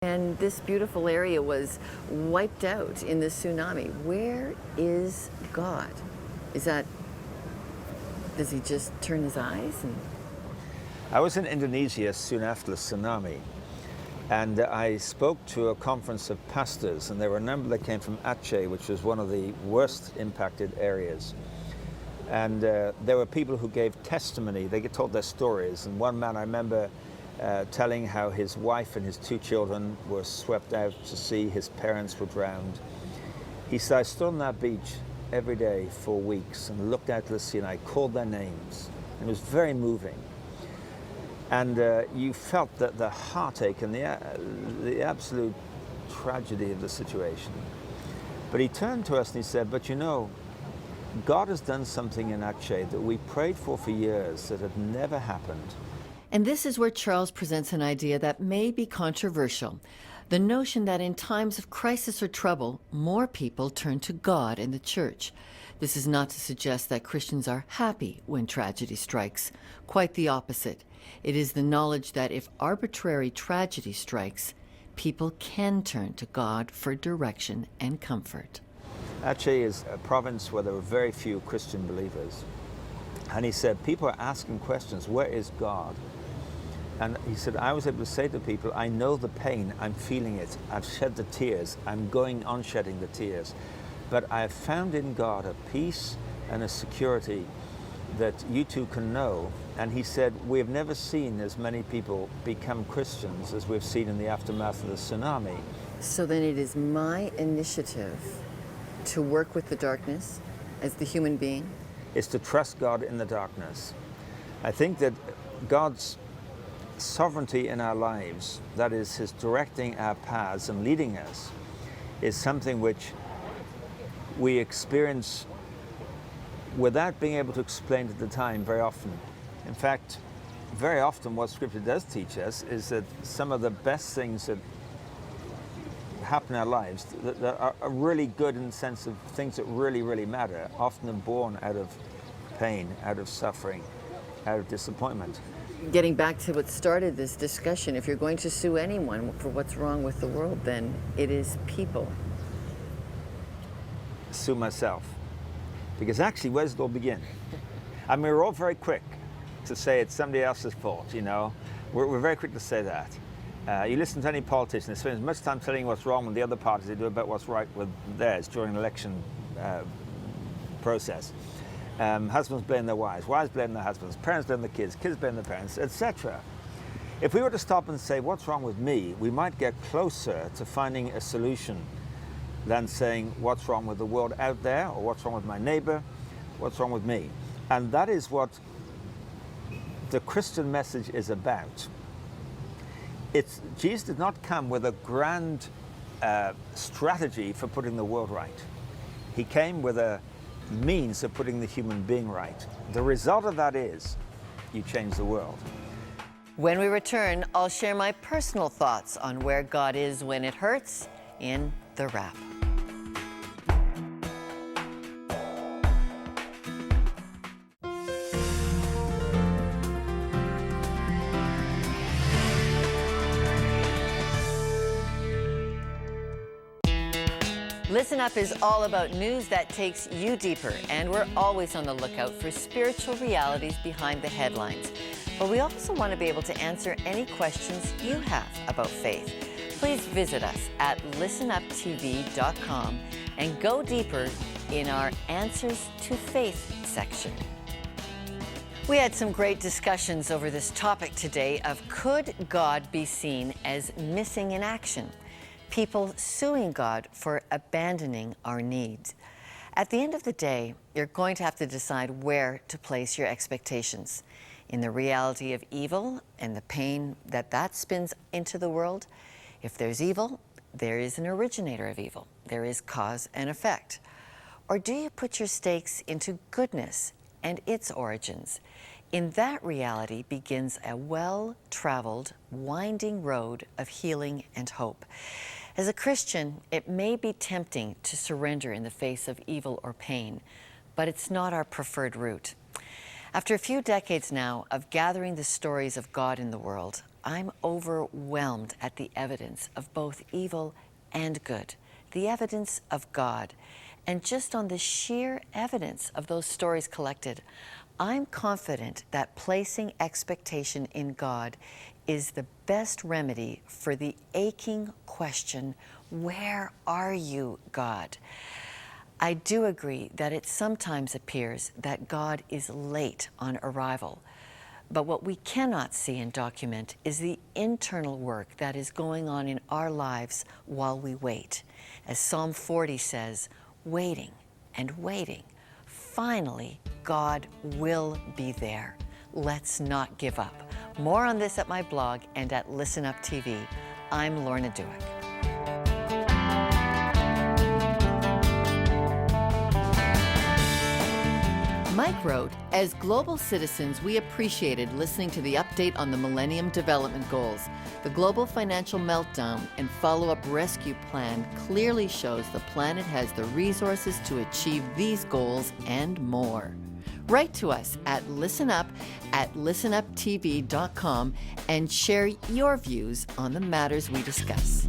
And this beautiful area was wiped out in the tsunami. Where is God? Is that, does he just turn his eyes? I was in Indonesia soon after the tsunami, and I spoke to a conference of pastors, and there were a number that came from Aceh, which was one of the worst impacted areas. And there were people who gave testimony. They told their stories, and one man I remember telling how his wife and his two children were swept out to sea. His parents were drowned. He said, I stood on that beach every day for weeks and looked out to the sea, and I called their names. And it was very moving. And you felt that the heartache and the absolute tragedy of the situation. But he turned to us and he said, but you know, God has done something in Aceh that we prayed for years that had never happened. And this is where Charles presents an idea that may be controversial. The notion that in times of crisis or trouble, more people turn to God and the church. This is not to suggest that Christians are happy when tragedy strikes. Quite the opposite. It is the knowledge that if arbitrary tragedy strikes, people can turn to God for direction and comfort. Aceh is a province where there were very few Christian believers. And he said, people are asking questions, where is God? And he said, I was able to say to people, I know the pain, I'm feeling it, I've shed the tears, I'm going on shedding the tears. But I have found in God a peace and a security that you too can know. And he said, we have never seen as many people become Christians as we've seen in the aftermath of the tsunami. So then it is my initiative to work with the darkness as the human being? Is to trust God in the darkness. I think that God's sovereignty in our lives, that is his directing our paths and leading us, is something which we experience without being able to explain at the time very often. In fact, very often what Scripture does teach us is that some of the best things that happen in our lives that are really good in the sense of things that really, really matter, often are born out of pain, out of suffering, out of disappointment. Getting back to what started this discussion, if you're going to sue anyone for what's wrong with the world, then it is people. Sue myself. Because actually, where does it all begin? I mean, we're all very quick to say it's somebody else's fault, you know. We're very quick to say that. You listen to any politician, they spend as much time telling you what's wrong with the other parties as they do about what's right with theirs during an election process. Husbands blame their wives blame their husbands, parents blame the kids blame their parents, etc. If we were to stop and say, what's wrong with me, we might get closer to finding a solution than saying, what's wrong with the world out there, or what's wrong with my neighbor, what's wrong with me. And that is what the Christian message is about. Jesus did not come with a grand strategy for putting the world right. He came with a means of putting the human being right. The result of that is you change the world. When we return, I'll share my personal thoughts on where God is when it hurts in The Wrap. Listen Up is all about news that takes you deeper, and we're always on the lookout for spiritual realities behind the headlines. But we also want to be able to answer any questions you have about faith. Please visit us at listenuptv.com and go deeper in our Answers to Faith section. We had some great discussions over this topic today of could God be seen as missing in action? People suing God for abandoning our needs. At the end of the day, you're going to have to decide where to place your expectations. In the reality of evil and the pain that spins into the world. If there's evil, there is an originator of evil. There is cause and effect. Or do you put your stakes into goodness and its origins? In that reality begins a well-traveled, winding road of healing and hope. As a Christian, it may be tempting to surrender in the face of evil or pain, but it's not our preferred route. After a few decades now of gathering the stories of God in the world, I'm overwhelmed at the evidence of both evil and good, the evidence of God. And just on the sheer evidence of those stories collected, I'm confident that placing expectation in God is the best remedy for the aching question, where are you, God? I do agree that it sometimes appears that God is late on arrival. But what we cannot see and document is the internal work that is going on in our lives while we wait. As Psalm 40 says, waiting and waiting. Finally, God will be there. Let's not give up. More on this at my blog and at Listen Up TV. I'm Lorna Dueck. Mike wrote, as global citizens, we appreciated listening to the update on the Millennium Development Goals. The global financial meltdown and follow-up rescue plan clearly shows the planet has the resources to achieve these goals and more. Write to us at listenup@listenuptv.com and share your views on the matters we discuss.